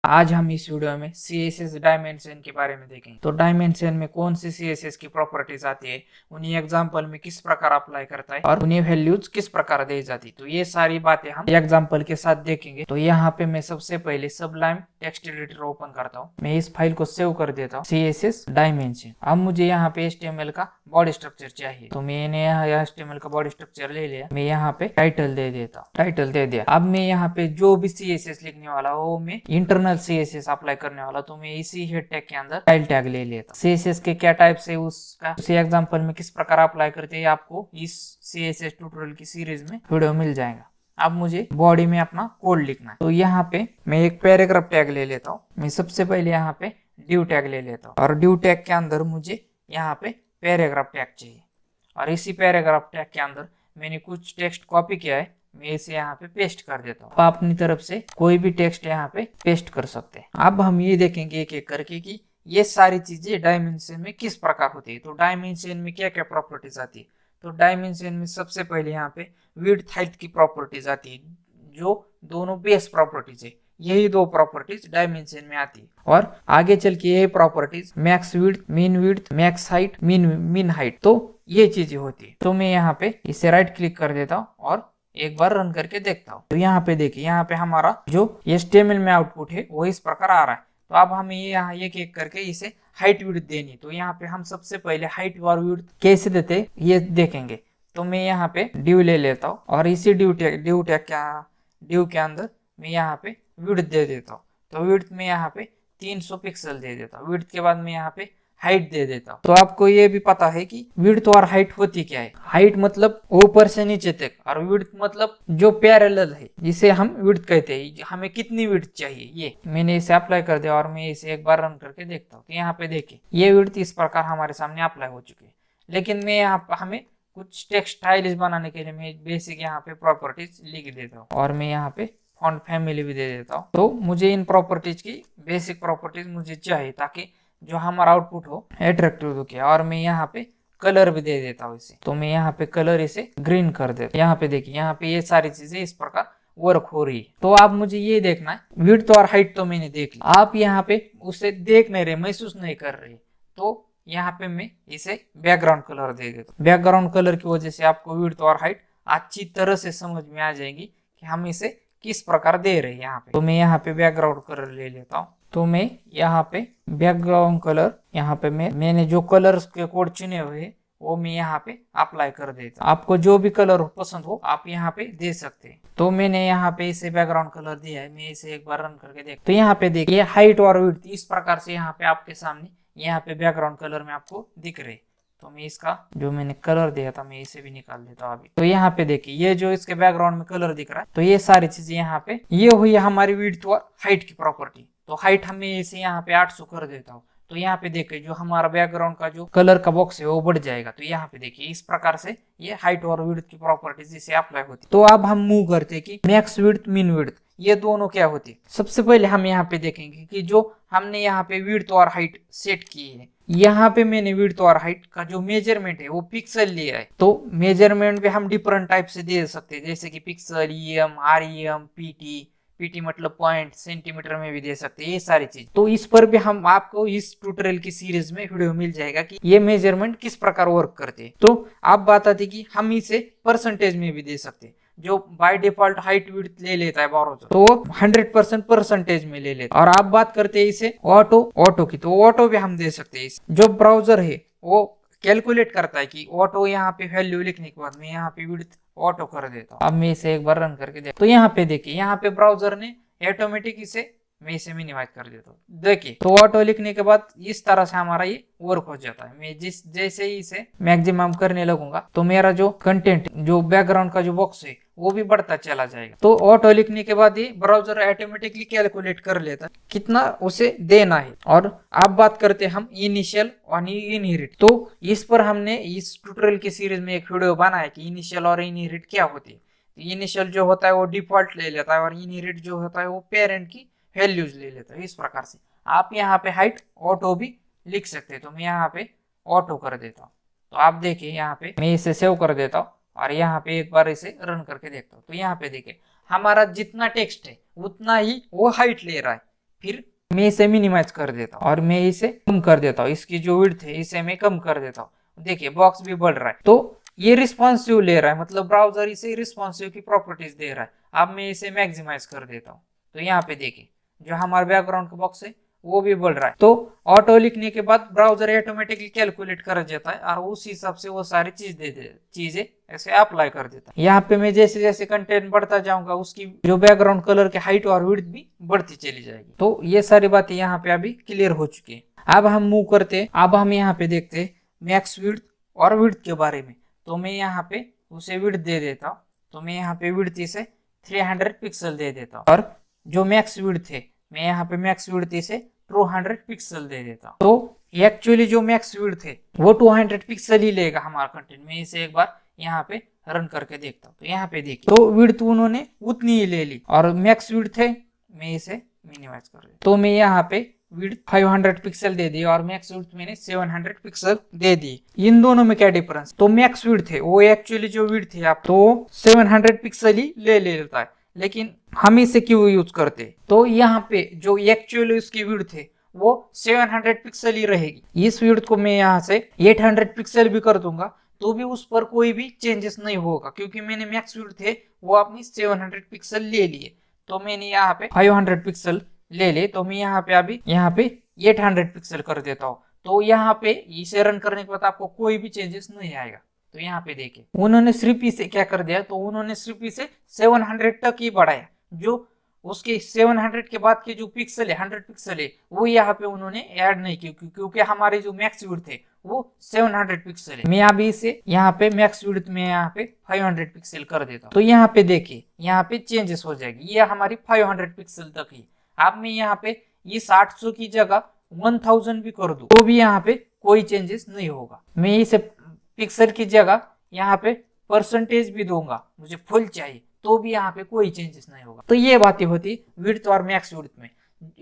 आज हम इस वीडियो में CSS डायमेंशन के बारे में देखेंगे। तो डायमेंशन में कौन सी CSS की प्रॉपर्टीज आती है, उन्हीं एग्जांपल में किस प्रकार अप्लाई करता है और उन्हें वैल्यूज किस प्रकार दी जाती है। तो ये सारी बातें हम एग्जांपल के साथ देखेंगे। तो यहाँ पे मैं सबसे पहले सबलाइम टेक्स्ट एडिटर ओपन करता हूँ। मैं इस फाइल को सेव कर देता हूँ CSS डायमेंशन। अब मुझे यहाँ पे HTML का बॉडी स्ट्रक्चर चाहिए, तो मैंने यहाँ HTML का बॉडी स्ट्रक्चर ले लिया। मैं यहाँ पे टाइटल दे देता हूँ, टाइटल दे दिया। अब मैं यहाँ पे जो भी CSS लिखने वाला वो मैं इंटरनल CSS अप्लाई करने वाला, तो मैं इसी हेड टैग के अंदर टाइल टैग ले लेता हूँ। CSS के क्या टाइप से उसका उसी एग्जांपल में किस प्रकार अप्लाई करते हैं आपको इस CSS ट्यूटोरियल की सीरीज में वीडियो मिल जाएगा। अब मुझे बॉडी में अपना कोड लिखना है, तो यहाँ पे मैं एक पैराग्राफ टैग ले लेता हूँ। मैं सबसे पहले यहाँ पे ड्यू टैग ले लेता हूँ और ड्यू टैग के अंदर मुझे यहाँ पे पैराग्राफ टैग चाहिए और इसी पैराग्राफ टैग के अंदर मैंने कुछ टेक्स्ट कॉपी किया है, मैं इसे यहाँ पे पेस्ट कर देता हूँ। आप अपनी तरफ से कोई भी टेक्स्ट यहाँ पे पेस्ट कर सकते हैं। अब हम ये देखेंगे एक एक करके कि ये सारी चीजें डायमेंशन में किस प्रकार होती है। तो डायमेंशन में क्या क्या प्रॉपर्टीज आती है। तो डायमेंशन में सबसे पहले यहाँ पे विड्थ हाइट की प्रॉपर्टीज आती है, जो दोनों बेस प्रॉपर्टीज है। यही दो प्रॉपर्टीज डायमेंशन में आती है और आगे चल के यही properties max width, max height, mean height, तो ये चीजें होती है। तो मैं यहाँ पे इसे राइट क्लिक कर देता हूँ और एक बार रन करके देखता हूँ। तो यहाँ पे देखिए, यहाँ पे हमारा जो HTML में आउटपुट है वो इस प्रकार आ रहा है। तो अब हमें ये यहाँ एक एक करके इसे हाइट विड्थ देनी। तो यहाँ पे हम सबसे पहले हाइट और विड्थ कैसे देते ये देखेंगे। तो मैं यहाँ पे ड्यू ले लेता हूँ और इसी ड्यू के अंदर मैं यहाँ पे विड्थ दे देता हूँ। तो विड्थ में यहाँ पे 300 पिक्सल दे देता हूँ। विड्थ के बाद मैं यहाँ पे हाइट दे देता हूँ। तो आपको ये भी पता है कि विड्थ और हाइट होती क्या है। हाइट मतलब ऊपर से नीचे तक और विड्थ मतलब जो पैरेलल है, जिसे हम विड्थ कहते हैं। हमें कितनी विड्थ चाहिए, ये मैंने इसे अप्लाई कर दिया और मैं इसे एक बार रन करके देखता हूँ। तो यहाँ पे देखिए ये विड्थ इस प्रकार हमारे सामने अप्लाई हो चुकी है। लेकिन मैं यहाँ हमें कुछ टेक्स्ट स्टाइलिश बनाने के लिए मैं बेसिक यहाँ पे प्रॉपर्टीज लिख देता हूँ और मैं यहाँ पे फॉन्ट फैमिली भी दे देता हूँ। तो मुझे इन प्रॉपर्टीज की बेसिक प्रॉपर्टीज मुझे चाहिए ताकि जो हमारा आउटपुट हो अट्रैक्टिव दिखे। और मैं यहाँ पे कलर भी दे देता हूँ इसे। तो मैं यहाँ पे कलर इसे ग्रीन कर देता हूँ। यहाँ पे देखिए, यहाँ पे ये सारी चीजें इस प्रकार वर्क हो रही है। तो आप मुझे ये देखना है, विड्थ और हाइट तो मैंने देख ली, आप यहाँ पे उसे देख नहीं रहे, महसूस नहीं कर रहे। तो यहाँ पे मैं इसे बैकग्राउंड कलर दे देता हूँ। बैकग्राउंड कलर की वजह से आपको विड्थ और हाइट अच्छी तरह से समझ में आ जाएगी कि हम इसे किस प्रकार दे रहे हैं यहाँ पे। तो मैं यहाँ पे बैकग्राउंड कलर ले लेता हूँ। तो मैं यहाँ पे बैकग्राउंड कलर, यहाँ पे मैंने जो कलर्स के कोड चुने हुए वो मैं यहाँ पे अप्लाई कर देता हूँ। आपको जो भी कलर पसंद हो आप यहाँ पे दे सकते हैं। तो मैंने यहाँ पे इसे बैकग्राउंड कलर दिया है। मैं इसे एक बार रन करके देख। तो यहाँ पे देखिए हाइट और विड्थ इस प्रकार से यहाँ पे आपके सामने यहाँ पे बैकग्राउंड कलर में आपको दिख रहे। तो मैं इसका जो मैंने कलर दिया था मैं इसे भी निकाल देता हूँ अभी। तो यहाँ पे देखिए ये जो इसके बैकग्राउंड में कलर दिख रहा है, तो ये सारी चीजें यहाँ पे ये हुई हमारी विड्थ और हाइट की प्रॉपर्टी। तो हाइट हमें इसे यहाँ पे 800 कर देता हूँ। तो यहाँ पे देखिए जो हमारा बैकग्राउंड का जो कलर का बॉक्स है वो बढ़ जाएगा। तो यहाँ पे देखिए इस प्रकार से ये हाइट और विड्थ की प्रॉपर्टीज इसे अप्लाई होती है। तो अब हम मूव करते हैं कि मैक्स विड्थ, मीन विड्थ ये दोनों क्या होती है। सबसे पहले हम यहाँ पे देखेंगे कि जो हमने यहाँ पे विड्थ और हाइट सेट की है, यहाँ पे मैंने विड्थ और हाइट का जो मेजरमेंट है वो पिक्सल लिया है। तो मेजरमेंट भी हम डिफरेंट टाइप से दे सकते हैं, जैसे कि पिक्सल, EM, REM, PT मतलब पॉइंट, सेंटीमीटर में भी दे सकते हैं, ये सारी चीज। तो इस पर भी हम आपको इस ट्यूटोरियल की सीरीज में वीडियो मिल जाएगा कि ये मेजरमेंट किस प्रकार वर्क करते हैं। तो अब बात आती कि हम इसे परसेंटेज में भी दे सकते हैं। जो बाय डिफॉल्ट हाइट विड्थ ले लेता है ब्राउजर, तो 100% परसेंटेज में ले लेता है। और आप बात करते हैं इसे ऑटो की, तो ऑटो भी हम दे सकते हैं। जो ब्राउजर है वो कैलकुलेट करता है कि ऑटो यहाँ पे वैल्यू लिखने के बाद मैं यहाँ पे विड्थ ऑटो कर देता हूँ। अब मैं इसे एक बार रन करके देखता हूँ। तो यहाँ पे देखिए यहाँ पे ब्राउजर ने ऑटोमेटिक इसे मैं इसे मिनिमाइज कर देता हूँ। देखिए तो ऑटो लिखने के बाद इस तरह से हमारा ये वर्क हो जाता है। मैं जैसे ही इसे मैक्सिमम करने लगूंगा तो मेरा जो कंटेंट, जो बैकग्राउंड का जो बॉक्स है वो भी बढ़ता चला जाएगा। तो ऑटो लिखने के बाद ये ब्राउजर ऑटोमेटिकली कैलकुलेट कर लेता है कितना उसे देना है। और अब बात करते हैं हम इनिशियल और इनहेरिट। तो इस पर हमने इस ट्यूटोरियल की सीरीज में एक वीडियो बनाया कि इनिशियल और इनहेरिट क्या होती है। इनिशियल जो होता है वो डिफॉल्ट ले लेता है और इनहेरिट जो होता है वो पेरेंट की वैल्यूज ले लेता है। इस प्रकार से आप यहाँ पे हाइट ऑटो भी लिख सकते हैं। तो मैं यहाँ पे ऑटो कर देता हूँ। तो आप देखिए यहाँ पे मैं इसे सेव कर देता हूँ और यहाँ पे एक बार इसे रन करके देखता हूँ। तो यहाँ पे देखिए हमारा जितना टेक्स्ट है उतना ही वो हाइट ले रहा है। फिर मैं इसे मिनिमाइज कर देता हूँ और मैं इसे कम कर देता हूँ, इसकी जो विड्थ है इसे मैं कम कर देता हूँ। देखिए बॉक्स भी बढ़ रहा है, तो ये रिस्पॉन्सिव ले रहा है, मतलब ब्राउजर इसे रिस्पॉन्सिव की प्रॉपर्टीज दे रहा है। अब मैं इसे मैक्सिमाइज कर देता हूँ, तो यहाँ पे देखिए जो हमारा बैकग्राउंड का बॉक्स है वो भी बढ़ रहा है। तो ऑटो लिखने के बाद ब्राउजर ऑटोमेटिकली कैलकुलेट कर देता है और उस हिसाब से वो सारी चीजें ऐसे अप्लाई कर देता है। यहाँ पे मैं जैसे जैसे कंटेंट बढ़ता जाऊंगा उसकी जो बैकग्राउंड कलर की हाइट और विड्थ भी बढ़ती चली जाएगी। तो ये सारी बातें यहाँ पे अभी क्लियर हो चुकी है। अब हम मूव करते, अब हम यहाँ पे देखते हैं मैक्स विड्थ और विड्थ के बारे में। तो मैं यहाँ पे उसे विड्थ दे देता हूँ, तो मैं यहाँ पे विड्थ इसे 300 पिक्सल दे देता हूँ और जो मैक्स विड्थ है मैं यहाँ पे मैक्स विड्थ इसे 200 पिक्सल दे देता हूँ। तो एक्चुअली जो मैक्स विड्थ है वो 200 पिक्सल ही लेगा हमारा कंटेंट। मैं इसे एक बार यहाँ पे रन करके देखता हूँ, तो यहाँ पे देखिए तो विड्थ उन्होंने उतनी ही ले ली और मैक्स विड्थ है मैं इसे मिनिमाइज कर देता। तो मैं यहाँ पे विड्थ 500 पिक्सल दे दी और मैक्स विड्थ मैंने 700 पिक्सल दे दी। इन दोनों में क्या डिफरेंस, तो मैक्स विड्थ है वो एक्चुअली जो विड्थ है आप तो 700 पिक्सल ही ले लेता है, लेकिन हम इसे क्यों यूज करते, तो यहाँ पे जो एक्चुअली उसकी विड्थ है वो 700 पिक्सल ही रहेगी। इस विड्थ को मैं यहाँ से 800 पिक्सल भी कर दूंगा तो भी उस पर कोई भी चेंजेस नहीं होगा, क्योंकि मैंने मैक्स विड्थ है वो अपनी 700 पिक्सल ले लिए। तो मैंने यहाँ पे 500 पिक्सल ले ले, तो मैं यहाँ पे अभी यहाँ पे 800 पिक्सल कर देता हूँ। तो यहाँ पे इसे रन करने के बाद आपको कोई भी चेंजेस नहीं आएगा। तो यहाँ पे देखिए उन्होंने सिर्फ इसे क्या कर दिया, तो उन्होंने सिर्फ इसे 700 तक ही बढ़ाया। जो उसके 700 के बाद के जो पिक्सल है 100 पिक्सल है वो यहाँ पे उन्होंने ऐड नहीं की, क्योंकि हमारे जो मैक्स विड्थ है वो 700 पिक्सल है। मैं अभी इसे यहाँ पे मैक्स विड्थ में यहाँ पे 500 पिक्सल कर देता हूँ। तो यहाँ पे देखिए यहाँ पे चेंजेस हो जाएगी, ये हमारी 500 पिक्सल तक ही। अब मैं यहाँ पे इस 800 की जगह 1000 भी कर दूं तो भी यहाँ पे कोई चेंजेस नहीं होगा। मैं इसे पिक्सल की जगह यहाँ पे परसेंटेज भी दूंगा, मुझे फुल चाहिए, तो भी यहाँ पे कोई चेंजेस नहीं होगा। तो ये बातें होती विड्थ और मैक्स विड्थ में।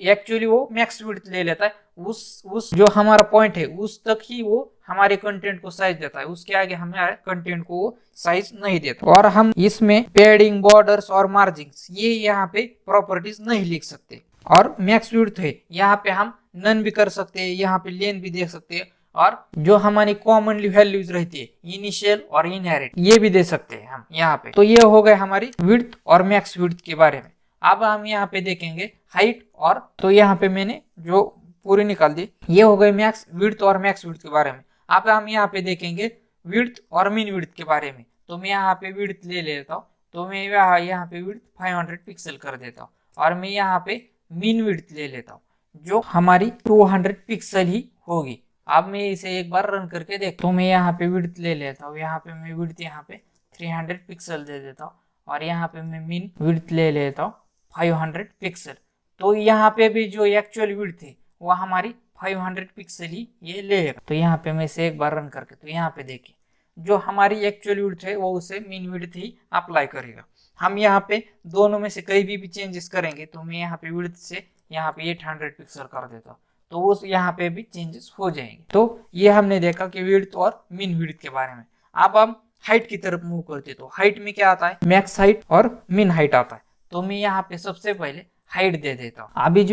एक्चुअली वो मैक्स विड्थ ले लेता है, उस जो हमारा पॉइंट है उस तक ही वो हमारे कंटेंट को साइज देता है, उसके आगे हमारे कंटेंट को वो साइज नहीं देता। और हम इसमें पैडिंग, बॉर्डर्स और मार्जिंस ये यहाँ पे प्रॉपर्टीज नहीं लिख सकते। और मैक्स विड्थ है यहाँ पे हम नन भी कर सकते हैं, यहाँ पे लेन भी देख सकते हैं, और जो हमारी कॉमनली वैल्यूज रहती है इनिशियल और इनहेरिट ये भी दे सकते हैं हम यहाँ पे। तो ये हो गए हमारी विड्थ और मैक्स विड्थ के बारे में। अब हम यहाँ पे देखेंगे हाइट और, तो यहाँ पे मैंने जो पूरी निकाल दी, ये हो गए मैक्स विड्थ और मैक्स विड्थ के बारे में। अब हम यहाँ पे देखेंगे विड्थ और मीन विड्थ के बारे में। तो मैं यहाँ पे विड्थ ले लेता हूँ, तो मैं यहाँ पे विड्थ 500 पिक्सल कर देता हूँ और मैं यहाँ पे मीन विड्थ ले लेता हूँ जो हमारी 200 पिक्सल ही होगी। अब मैं इसे एक बार रन करके देखता हूँ। तो मैं यहाँ पे विड्थ ले लेता हूँ, यहाँ पे मैं विड्थ यहाँ पे 300 पिक्सल दे देता हूँ और यहाँ पे मैं मीन विड्थ ले लेता हूँ 500 पिक्सल। तो यहाँ पे भी जो एक्चुअल विड्थ है वो हमारी 500 पिक्सल ही ये लेगा। तो यहाँ पे मैं इसे एक बार रन करके, तो यहाँ पे देखिए जो हमारी एक्चुअल विड्थ है वो उसे मीन विड्थ ही अप्लाई करेगा। हम यहाँ पे दोनों में से कहीं भी चेंजेस करेंगे, तो मैं यहाँ पे विड्थ से यहाँ पे 800 पिक्सल कर देता हूँ, तो उस यहाँ पे भी चेंजेस हो जाएंगे। तो ये हमने देखा कि विड्थ और मीन विड्थ के बारे में। अब हम हाइट की तरफ मूव करते, तो हाइट में क्या आता है, मैक्स हाइट और मीन हाइट आता है। तो मैं यहाँ पे सबसे पहले हाइट दे देता हूँ। अभी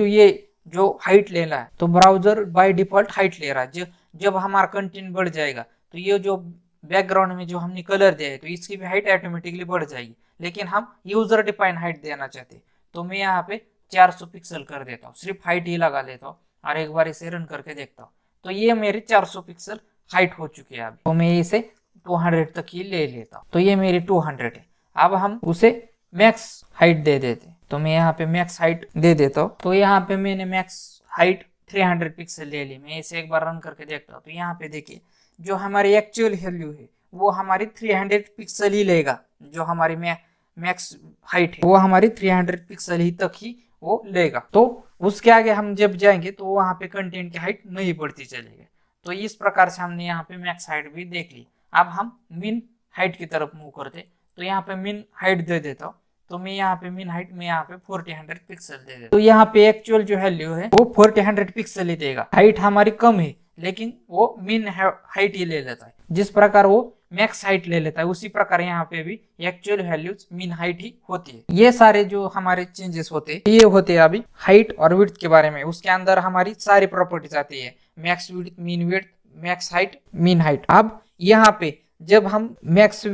जो हाइट ले रहा है, तो ब्राउजर बाय डिफॉल्ट हाइट ले रहा है। जब हमारा कंटेंट बढ़ जाएगा तो ये जो बैकग्राउंड में जो हमने कलर दिया है तो इसकी भी हाइट ऑटोमेटिकली बढ़ जाएगी, लेकिन हम यूजर डिफाइन हाइट देना चाहते हैं। तो मैं यहाँ पे 400 पिक्सल कर देता हूँ, सिर्फ हाइट ही लगा लेता हूँ और एक बार इसे रन करके देखता हूँ। तो ये मेरे 400 पिक्सल हाइट हो चुकी है। अभी तो मैं इसे 200 तक ही ले लेता हूँ, तो ये मेरी 200 है। अब हम उसे मैक्स हाइट दे देते हैं, तो मैं यहाँ पे मैक्स हाइट दे देता हूँ। तो यहाँ पे मैंने मैक्स हाइट 300 पिक्सल ले ली। मैं इसे एक बार रन करके देखता हूँ। तो यहाँ पे देखिए जो हमारी एक्चुअल वैल्यू है वो हमारी 300 पिक्सल ही लेगा। जो हमारी मैक्स हाइट है वो हमारी 300 पिक्सल ही तक ही वो लेगा। तो उसके आगे हम जब जाएंगे तो वहां पे कंटेंट की हाइट नहीं बढ़ती चलेगी। तो इस प्रकार से हमने यहाँ पे मैक्स हाइट भी देख ली। अब हम मीन हाइट की तरफ मूव करते, तो यहाँ पे मीन हाइट दे देता हूँ। तो मैं यहाँ पे मीन हाइट में यहाँ पे 400 पिक्सल दे देता हूँ। तो यहाँ पे एक्चुअल जो वैल्यू है वो 400 पिक्सल ही देगा। हाइट हमारी कम है लेकिन वो मीन हाइट ही ले लेता है। जिस प्रकार वो मैक्स हाइट ले लेता है, उसी प्रकार यहाँ पे भी एक्चुअल वैल्यूज मीन हाइट ही होती है। ये सारे जो हमारे चेंजेस होते हैं ये होते हैं अभी हाइट और विड्थ के बारे में। उसके अंदर हमारी सारी प्रॉपर्टीज आती है, max width, mean width, max height, mean height. अब यहाँ पे जब हम मैक्स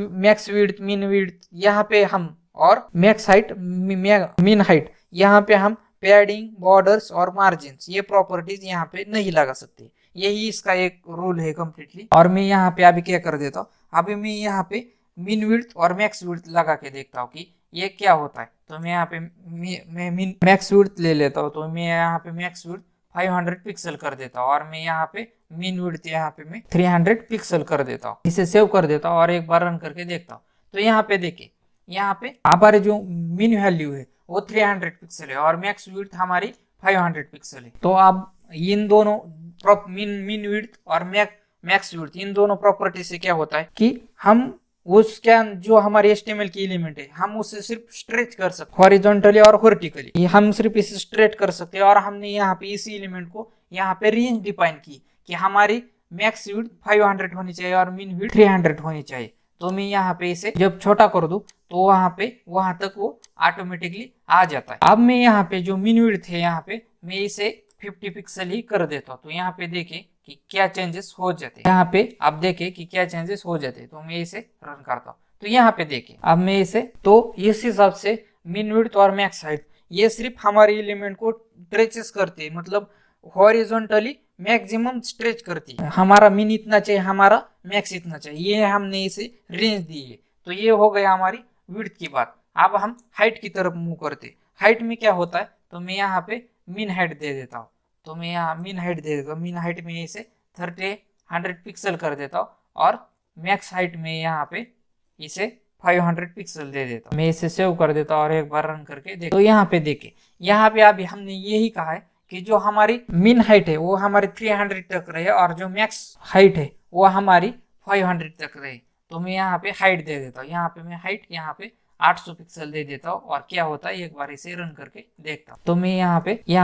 विड्थ, मीन विड्थ यहाँ पे हम और मैक्स हाइट, मीन हाइट यहाँ पे हम पैडिंग, बॉर्डर्स और मार्जिन्स ये प्रॉपर्टीज यहाँ पे नहीं लगा सकते। यही इसका एक रूल है कम्प्लीटली। और मैं यहाँ पे अभी क्या कर देता हूँ, अभी मैं यहाँ पे मीन विड्थ और मैक्स विड्थ लगा के देखता हूँ कि ये क्या होता है। तो मैं यहाँ पे मैं मैक्स विड्थ ले लेता हूँ, तो मैं यहाँ पे मैक्स विड्थ 500 पिक्सल कर देता हूँ और मैं यहाँ पे मीन विड्थ यहाँ पे मैं 300 पिक्सल कर देता हूँ। इसे सेव कर देता हूँ और एक बार रन करके देखता हूँ। तो यहाँ पे देखिए, यहाँ पे हमारे जो मीन वैल्यू है वो 300 पिक्सल है और मैक्स विड्थ हमारी 500 पिक्सल है। तो अब इन दोनों मीन विड्थ और मैक्स विड्थ इन दोनों प्रॉपर्टी से क्या होता है कि हम उसका जो हमारी HTML की एलिमेंट है हम उसे सिर्फ स्ट्रेच कर सकते, हॉरिजॉन्टली और वर्टिकली हम सिर्फ इसे स्ट्रेच कर सकते हैं। और हमने यहाँ पे इसी एलिमेंट को यहाँ पे रेंज डिफाइन की कि हमारी मैक्स विड्थ 500 होनी चाहिए और मीन विड्थ 300 होनी चाहिए। तो मैं यहाँ पे इसे जब छोटा कर दूं तो वहां तक वो ऑटोमेटिकली आ जाता है। अब मैं यहाँ पे जो मीन विड्थ है यहाँ पे मैं इसे 50 पिक्सल ही कर देता हूँ। तो यहाँ पे देखें कि क्या चेंजेस हो जाते हैं। यहाँ पे आप देखें कि क्या चेंजेस हो जाते हैं। तो मैं इसे रन करता हूँ, तो यहाँ पे देखें अब मैं इसे, तो इस हिसाब से मीन विड्थ और मैक्स हाइट ये सिर्फ हमारे एलिमेंट को ट्रेचेस करते हैं, मतलब हॉरिजॉन्टली मैक्सिमम स्ट्रेच करती है। हमारा मीन इतना चाहिए, हमारा मैक्स इतना चाहिए, ये हमने इसे रेंज दी है। तो ये हो गया हमारी विड्थ की बात। अब हम हाइट की तरफ मूव करते। हाइट में क्या होता है, तो मैं यहाँ पे मीन हाइट दे देता हूँ। तो मैं यहाँ मीन हाइट दे देता हूँ, मीन हाइट में इसे 100 पिक्सल कर देता हूँ और मैक्स हाइट में यहाँ पे इसे 500 पिक्सल दे देता हूँ। मैं इसे सेव कर देता हूँ और एक बार रन करके देखो। तो यहाँ पे देखे, यहाँ पे अभी हमने यही कहा है कि जो हमारी मीन हाइट है वो हमारी 300 तक रहे और जो मैक्स हाइट है वो हमारी 500 तक रहे। तो मैं यहाँ पे हाइट दे देता हूँ, यहाँ पे मैं हाइट यहाँ पे 800 पिक्सल दे देता हूँ और क्या होता है एक बार इसे रन करके देखता हूँ। तो मैं यहाँ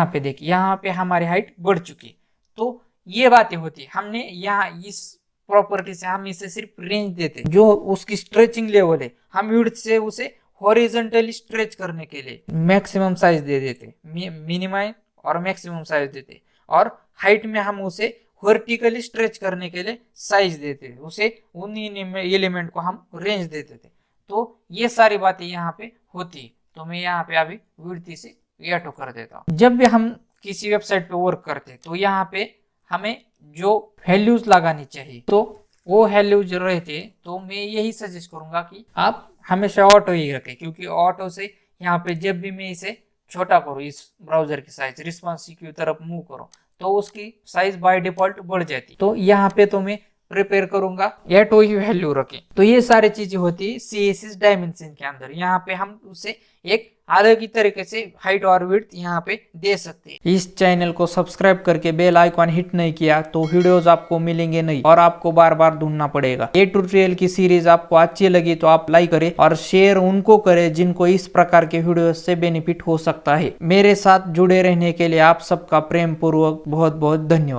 पे देखिए, यहाँ पे हमारी हाइट बढ़ चुकी है। तो ये बातें होती है, हमने यहाँ इस प्रॉपर्टी से हम इसे सिर्फ रेंज देते, जो उसकी स्ट्रेचिंग लेवल है हम विड्थ से उसे हॉरिजॉन्टली स्ट्रेच करने के लिए मैक्सिमम साइज दे देते, मिनिमम और मैक्सिमम साइज देते, और हाइट में हम उसे वर्टिकली स्ट्रेच करने के लिए साइज देते, उसे उन्हीं एलिमेंट को हम रेंज देते थे। तो ये सारी बातें यहाँ पे होती है। तो मैं यहाँ पे अभी विड्थ से ऑटो कर देता हूँ। जब भी हम किसी वेबसाइट पे वर्क करते हैं तो यहाँ पे हमें जो वैल्यूज लगानी चाहिए तो वो वैल्यूज रहते, तो मैं यही सजेस्ट करूंगा कि आप हमेशा ऑटो ही रखें, क्योंकि ऑटो से यहाँ पे जब भी मैं इसे छोटा करूँ, इस ब्राउजर की साइज रिस्पॉन्सिव की तरफ मूव करूँ तो उसकी साइज बाय डिफॉल्ट बढ़ जाती। तो यहाँ पे तो मैं प्रिपेयर करूंगा ऑटो ही वैल्यू रखें। तो ये सारी चीजें होती है CSS डायमेंशन के अंदर। यहाँ पे हम उसे एक अलग ही तरीके से हाइट और विड्थ यहाँ पे दे सकते हैं। इस चैनल को सब्सक्राइब करके बेल आइकॉन हिट नहीं किया तो वीडियोस आपको मिलेंगे नहीं और आपको बार बार ढूंढना पड़ेगा। ये ट्यूटोरियल की सीरीज आपको अच्छी लगी तो आप लाइक करें और शेयर उनको करें जिनको इस प्रकार के वीडियो से बेनिफिट हो सकता है। मेरे साथ जुड़े रहने के लिए आप सबका प्रेम पूर्वक बहुत बहुत धन्यवाद।